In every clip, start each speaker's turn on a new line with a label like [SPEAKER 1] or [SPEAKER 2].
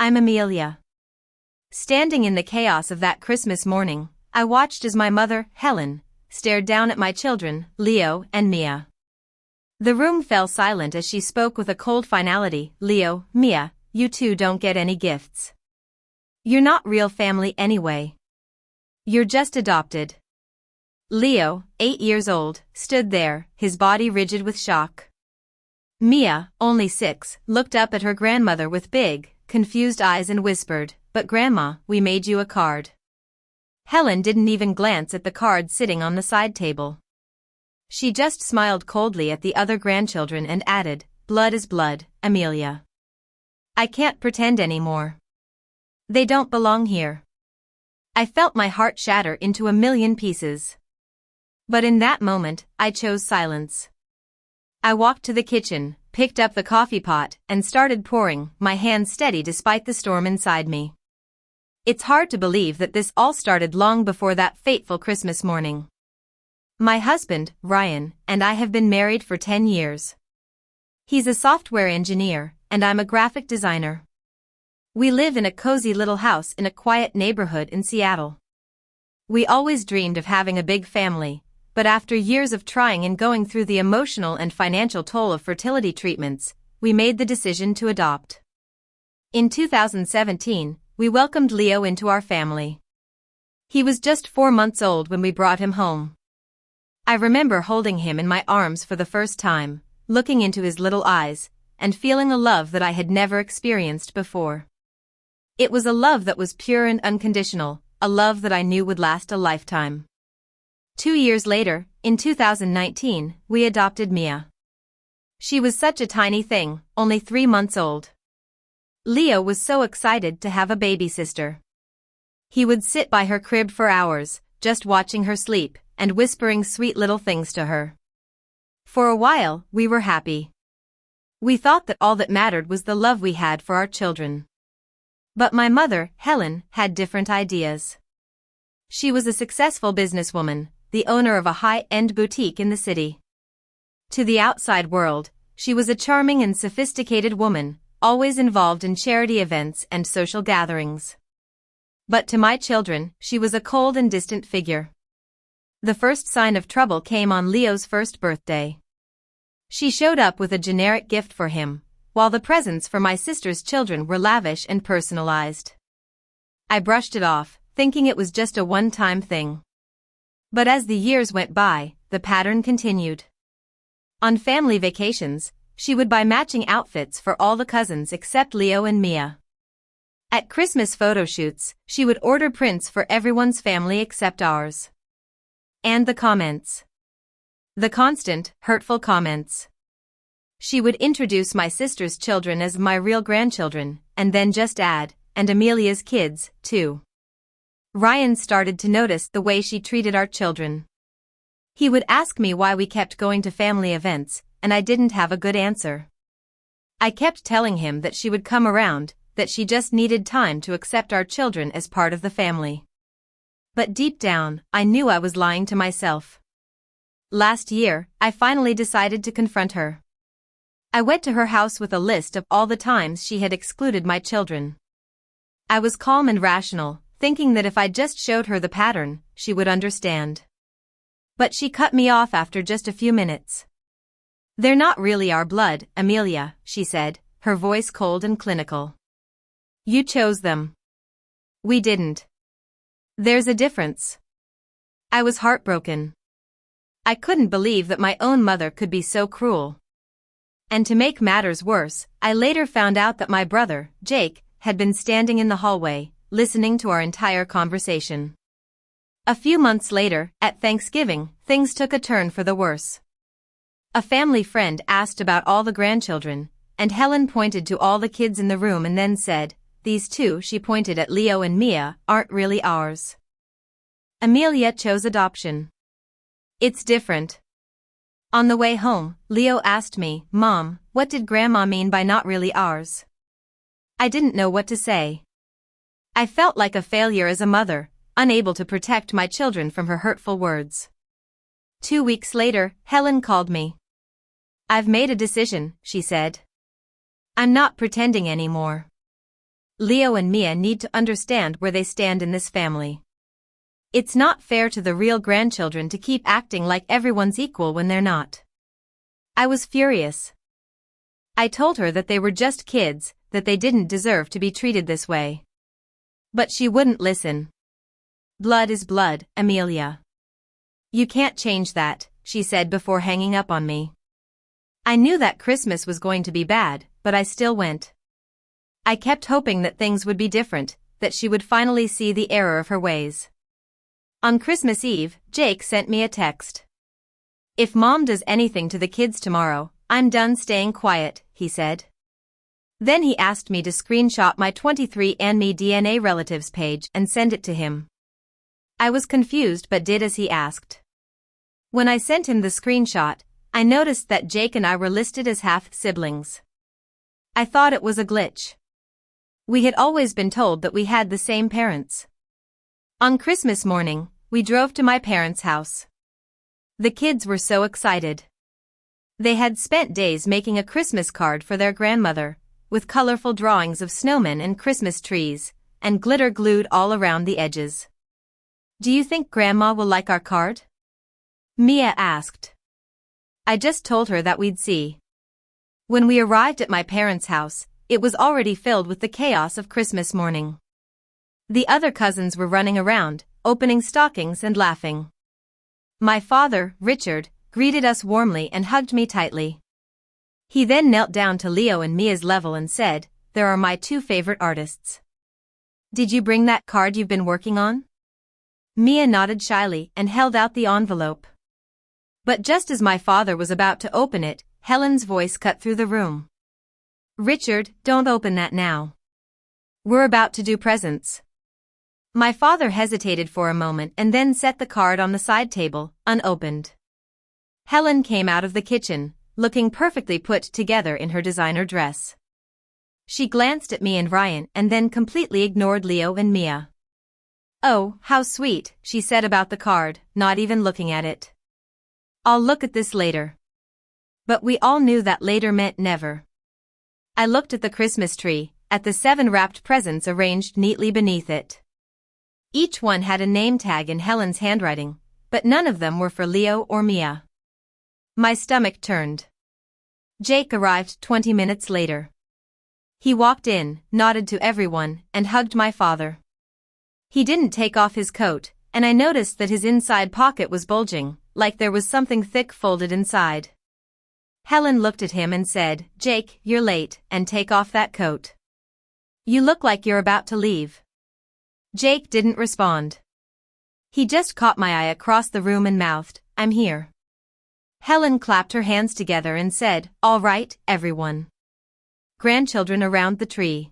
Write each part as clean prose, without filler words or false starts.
[SPEAKER 1] I'm Amelia. Standing in the chaos of that Christmas morning, I watched as my mother, Helen, stared down at my children, Leo and Mia. The room fell silent as she spoke with a cold finality. Leo, Mia, you two don't get any gifts. You're not real family anyway. You're just adopted. Leo, 8 years old, stood there, his body rigid with shock. Mia, only 6, looked up at her grandmother with big, confused eyes and whispered, "But Grandma, we made you a card." Helen didn't even glance at the card sitting on the side table. She just smiled coldly at the other grandchildren and added, "Blood is blood, Amelia. I can't pretend anymore. They don't belong here." I felt my heart shatter into a million pieces. But in that moment, I chose silence. I walked to the kitchen, picked up the coffee pot, and started pouring, my hands steady despite the storm inside me. It's hard to believe that this all started long before that fateful Christmas morning. My husband, Ryan, and I have been married for 10 years. He's a software engineer, and I'm a graphic designer. We live in a cozy little house in a quiet neighborhood in Seattle. We always dreamed of having a big family, but after years of trying and going through the emotional and financial toll of fertility treatments, we made the decision to adopt. In 2017, we welcomed Leo into our family. He was just 4 months old when we brought him home. I remember holding him in my arms for the first time, looking into his little eyes, and feeling a love that I had never experienced before. It was a love that was pure and unconditional, a love that I knew would last a lifetime. 2 years later, in 2019, we adopted Mia. She was such a tiny thing, only 3 months old. Leo was so excited to have a baby sister. He would sit by her crib for hours, just watching her sleep, and whispering sweet little things to her. For a while, we were happy. We thought that all that mattered was the love we had for our children. But my mother, Helen, had different ideas. She was a successful businesswoman, the owner of a high-end boutique in the city. To the outside world, she was a charming and sophisticated woman, always involved in charity events and social gatherings. But to my children, she was a cold and distant figure. The first sign of trouble came on Leo's first birthday. She showed up with a generic gift for him, while the presents for my sister's children were lavish and personalized. I brushed it off, thinking it was just a one-time thing. But as the years went by, the pattern continued. On family vacations, she would buy matching outfits for all the cousins except Leo and Mia. At Christmas photo shoots, she would order prints for everyone's family except ours. And the comments. The constant, hurtful comments. She would introduce my sister's children as my real grandchildren, and then just add, "and Amelia's kids, too." Ryan started to notice the way she treated our children. He would ask me why we kept going to family events, and I didn't have a good answer. I kept telling him that she would come around, that she just needed time to accept our children as part of the family. But deep down, I knew I was lying to myself. Last year, I finally decided to confront her. I went to her house with a list of all the times she had excluded my children. I was calm and rational, thinking that if I just showed her the pattern, she would understand. But she cut me off after just a few minutes. "They're not really our blood, Amelia," she said, her voice cold and clinical. "You chose them. We didn't. There's a difference." I was heartbroken. I couldn't believe that my own mother could be so cruel. And to make matters worse, I later found out that my brother, Jake, had been standing in the hallway, listening to our entire conversation. A few months later, at Thanksgiving, things took a turn for the worse. A family friend asked about all the grandchildren, and Helen pointed to all the kids in the room and then said, "These two," she pointed at Leo and Mia, "aren't really ours. Amelia chose adoption. It's different." On the way home, Leo asked me, "Mom, what did Grandma mean by not really ours?" I didn't know what to say. I felt like a failure as a mother, unable to protect my children from her hurtful words. 2 weeks later, Helen called me. "I've made a decision," she said. "I'm not pretending anymore. Leo and Mia need to understand where they stand in this family. It's not fair to the real grandchildren to keep acting like everyone's equal when they're not. I was furious. I told her that they were just kids, that they didn't deserve to be treated this way. But she wouldn't listen. Blood is blood, Amelia. You can't change that, she said before hanging up on me. I knew that Christmas was going to be bad, but I still went. I kept hoping that things would be different, that she would finally see the error of her ways. On Christmas Eve, Jake sent me a text. If Mom does anything to the kids tomorrow, I'm done staying quiet, he said. Then he asked me to screenshot my 23andMe DNA relatives page and send it to him. I was confused but did as he asked. When I sent him the screenshot, I noticed that Jake and I were listed as half-siblings. I thought it was a glitch. We had always been told that we had the same parents. On Christmas morning, we drove to my parents' house. The kids were so excited. They had spent days making a Christmas card for their grandmother, with colorful drawings of snowmen and Christmas trees, and glitter glued all around the edges. Do you think Grandma will like our card? Mia asked. I just told her that we'd see. When we arrived at my parents' house, it was already filled with the chaos of Christmas morning. The other cousins were running around, opening stockings and laughing. My father, Richard, greeted us warmly and hugged me tightly. He then knelt down to Leo and Mia's level and said, "There are my two favorite artists. Did you bring that card you've been working on?" Mia nodded shyly and held out the envelope. But just as my father was about to open it, Helen's voice cut through the room. "Richard, don't open that now. We're about to do presents." My father hesitated for a moment and then set the card on the side table, unopened. Helen came out of the kitchen, looking perfectly put together in her designer dress. She glanced at me and Ryan and then completely ignored Leo and Mia. "Oh, how sweet," she said about the card, not even looking at it. "I'll look at this later." But we all knew that later meant never. I looked at the Christmas tree, at the 7 wrapped presents arranged neatly beneath it. Each one had a name tag in Helen's handwriting, but none of them were for Leo or Mia. My stomach turned. Jake arrived 20 minutes later. He walked in, nodded to everyone, and hugged my father. He didn't take off his coat, and I noticed that his inside pocket was bulging, like there was something thick folded inside. Helen looked at him and said, "Jake, you're late, and take off that coat. You look like you're about to leave." Jake didn't respond. He just caught my eye across the room and mouthed, "I'm here." Helen clapped her hands together and said, "All right, everyone. Grandchildren around the tree.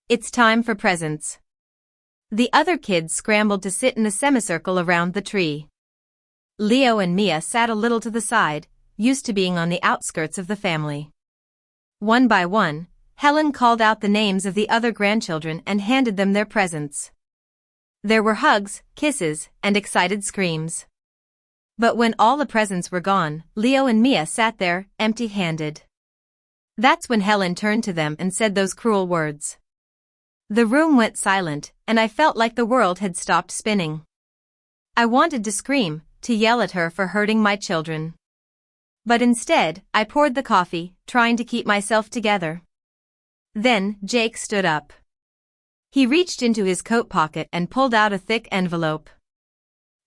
[SPEAKER 1] It's time for presents." The other kids scrambled to sit in a semicircle around the tree. Leo and Mia sat a little to the side, used to being on the outskirts of the family. One by one, Helen called out the names of the other grandchildren and handed them their presents. There were hugs, kisses, and excited screams. But when all the presents were gone, Leo and Mia sat there, empty-handed. That's when Helen turned to them and said those cruel words. The room went silent, and I felt like the world had stopped spinning. I wanted to scream, to yell at her for hurting my children. But instead, I poured the coffee, trying to keep myself together. Then, Jake stood up. He reached into his coat pocket and pulled out a thick envelope.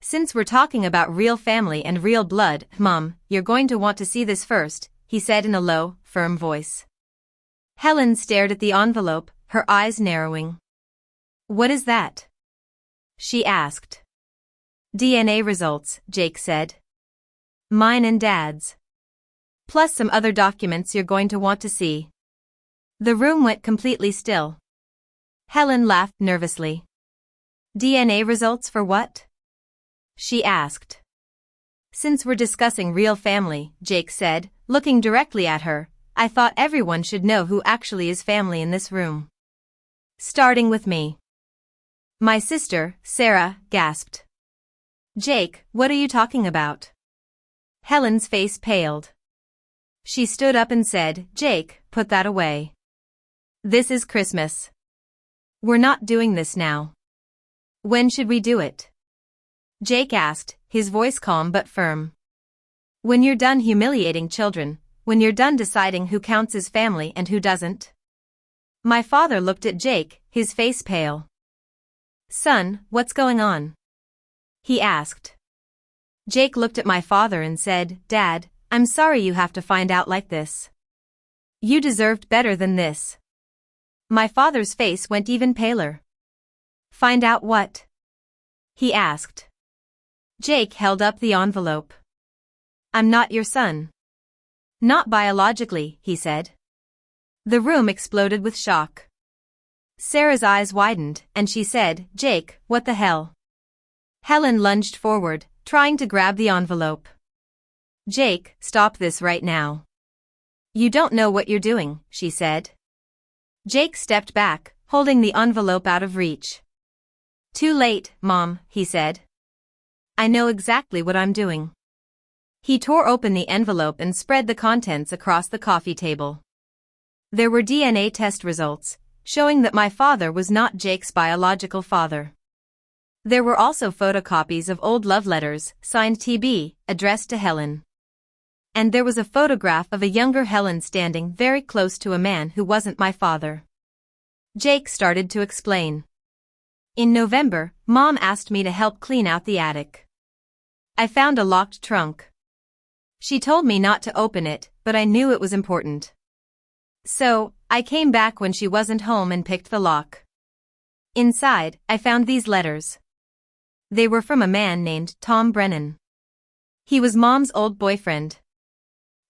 [SPEAKER 1] "Since we're talking about real family and real blood, Mom, you're going to want to see this first," he said in a low, firm voice. Helen stared at the envelope, her eyes narrowing. "What is that?" she asked. "DNA results," Jake said. "Mine and Dad's. Plus some other documents you're going to want to see." The room went completely still. Helen laughed nervously. "DNA results for what?" she asked. "Since we're discussing real family," Jake said, looking directly at her, "I thought everyone should know who actually is family in this room. Starting with me." My sister, Sarah, gasped. "Jake, what are you talking about?" Helen's face paled. She stood up and said, "Jake, put that away. This is Christmas. We're not doing this now. When should we do it? Jake asked, his voice calm but firm. When you're done humiliating children, when you're done deciding who counts as family and who doesn't. My father looked at Jake, his face pale. Son, what's going on? He asked. Jake looked at my father and said, Dad, I'm sorry you have to find out like this. You deserved better than this. My father's face went even paler. Find out what? He asked. Jake held up the envelope. I'm not your son. Not biologically, he said. The room exploded with shock. Sarah's eyes widened, and she said, Jake, what the hell? Helen lunged forward, trying to grab the envelope. Jake, stop this right now. You don't know what you're doing, she said. Jake stepped back, holding the envelope out of reach. Too late, Mom, he said. I know exactly what I'm doing. He tore open the envelope and spread the contents across the coffee table. There were DNA test results, showing that my father was not Jake's biological father. There were also photocopies of old love letters, signed TB, addressed to Helen. And there was a photograph of a younger Helen standing very close to a man who wasn't my father. Jake started to explain. In November, Mom asked me to help clean out the attic. I found a locked trunk. She told me not to open it, but I knew it was important. So, I came back when she wasn't home and picked the lock. Inside, I found these letters. They were from a man named Tom Brennan. He was Mom's old boyfriend.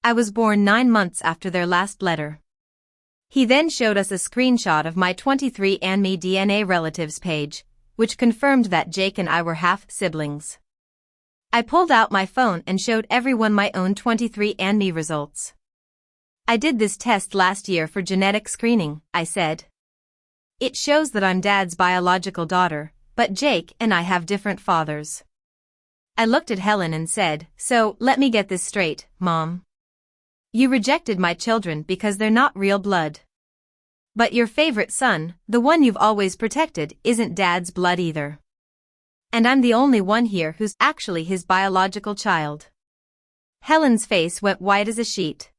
[SPEAKER 1] I was born 9 months after their last letter. He then showed us a screenshot of my 23andMe DNA relatives page, which confirmed that Jake and I were half-siblings. I pulled out my phone and showed everyone my own 23andMe results. I did this test last year for genetic screening, I said. It shows that I'm Dad's biological daughter, but Jake and I have different fathers. I looked at Helen and said, so, let me get this straight, Mom. You rejected my children because they're not real blood. But your favorite son, the one you've always protected, isn't Dad's blood either. And I'm the only one here who's actually his biological child. Helen's face went white as a sheet.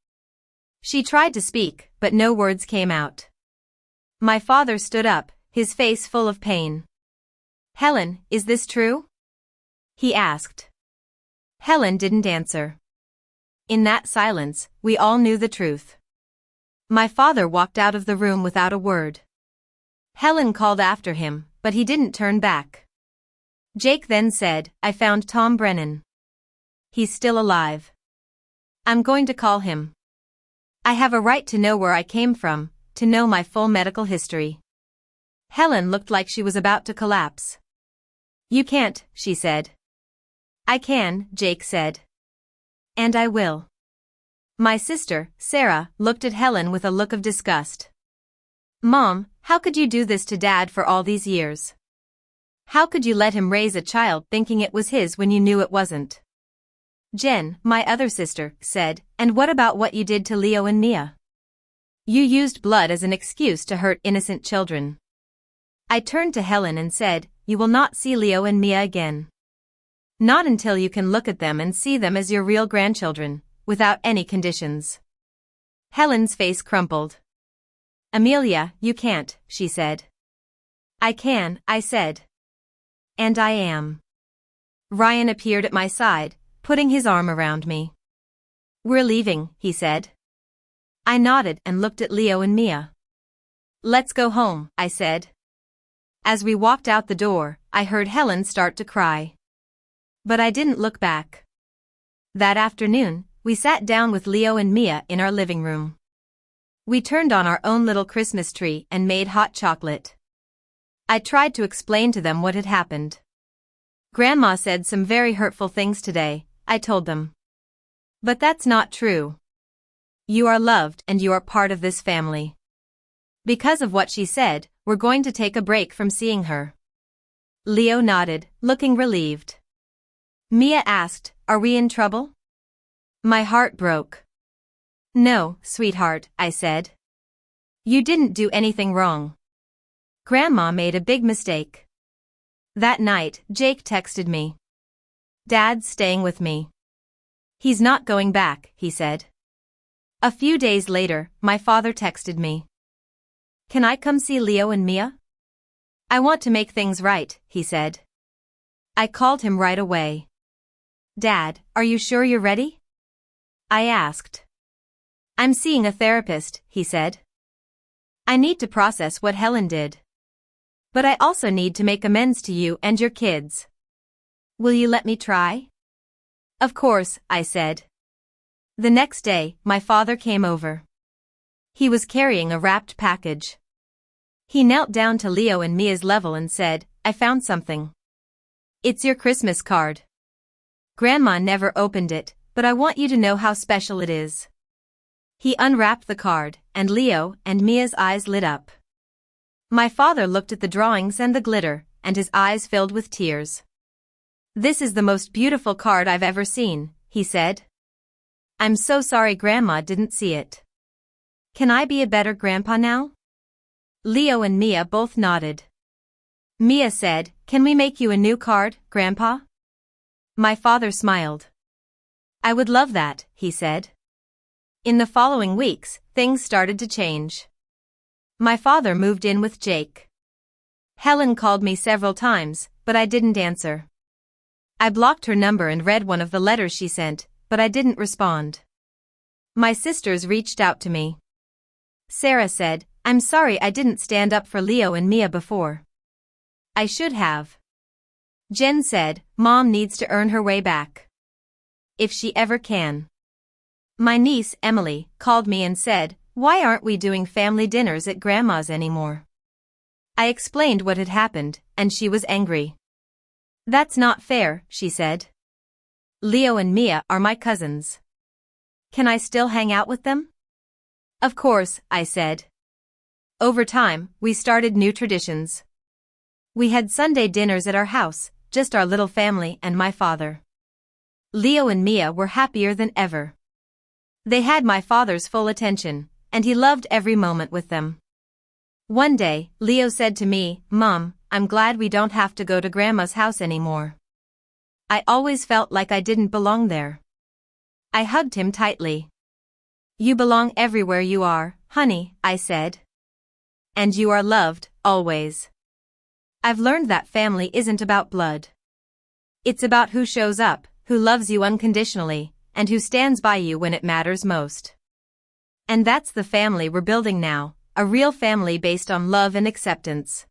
[SPEAKER 1] She tried to speak, but no words came out. My father stood up, his face full of pain. Helen, is this true? He asked. Helen didn't answer. In that silence, we all knew the truth. My father walked out of the room without a word. Helen called after him, but he didn't turn back. Jake then said, I found Tom Brennan. He's still alive. I'm going to call him. I have a right to know where I came from, to know my full medical history. Helen looked like she was about to collapse. You can't, she said. I can, Jake said. And I will. My sister, Sarah, looked at Helen with a look of disgust. Mom, how could you do this to Dad for all these years? How could you let him raise a child thinking it was his when you knew it wasn't? Jen, my other sister, said, and what about what you did to Leo and Mia? You used blood as an excuse to hurt innocent children. I turned to Helen and said, you will not see Leo and Mia again. Not until you can look at them and see them as your real grandchildren, without any conditions. Helen's face crumpled. Amelia, you can't, she said. I can, I said. And I am. Ryan appeared at my side, putting his arm around me. We're leaving, he said. I nodded and looked at Leo and Mia. Let's go home, I said. As we walked out the door, I heard Helen start to cry. But I didn't look back. That afternoon, we sat down with Leo and Mia in our living room. We turned on our own little Christmas tree and made hot chocolate. I tried to explain to them what had happened. Grandma said some very hurtful things today, I told them. But that's not true. You are loved and you are part of this family. Because of what she said, we're going to take a break from seeing her. Leo nodded, looking relieved. Mia asked, are we in trouble? My heart broke. No, sweetheart, I said. You didn't do anything wrong. Grandma made a big mistake. That night, Jake texted me. "Dad's staying with me. He's not going back," he said. A few days later, my father texted me. "Can I come see Leo and Mia? I want to make things right," he said. I called him right away. "Dad, are you sure you're ready?" I asked. "I'm seeing a therapist," he said. "I need to process what Helen did. But I also need to make amends to you and your kids. Will you let me try?" "Of course," I said. The next day, my father came over. He was carrying a wrapped package. He knelt down to Leo and Mia's level and said, "I found something. It's your Christmas card. Grandma never opened it, but I want you to know how special it is." He unwrapped the card, and Leo and Mia's eyes lit up. My father looked at the drawings and the glitter, and his eyes filled with tears. "This is the most beautiful card I've ever seen," he said. "I'm so sorry Grandma didn't see it. Can I be a better grandpa now?" Leo and Mia both nodded. Mia said, "Can we make you a new card, Grandpa?" My father smiled. "I would love that," he said. In the following weeks, things started to change. My father moved in with Jake. Helen called me several times, but I didn't answer. I blocked her number and read one of the letters she sent, but I didn't respond. My sisters reached out to me. Sarah said, "I'm sorry I didn't stand up for Leo and Mia before. I should have." Jen said, "Mom needs to earn her way back. If she ever can." My niece, Emily, called me and said, "Why aren't we doing family dinners at Grandma's anymore?" I explained what had happened, and she was angry. "That's not fair," she said. "Leo and Mia are my cousins. Can I still hang out with them?" "Of course," I said. Over time, we started new traditions. We had Sunday dinners at our house, just our little family and my father. Leo and Mia were happier than ever. They had my father's full attention, and he loved every moment with them. One day, Leo said to me, "Mom, I'm glad we don't have to go to Grandma's house anymore. I always felt like I didn't belong there." I hugged him tightly. "You belong everywhere you are, honey," I said. "And you are loved, always." I've learned that family isn't about blood. It's about who shows up, who loves you unconditionally, and who stands by you when it matters most. And that's the family we're building now, a real family based on love and acceptance.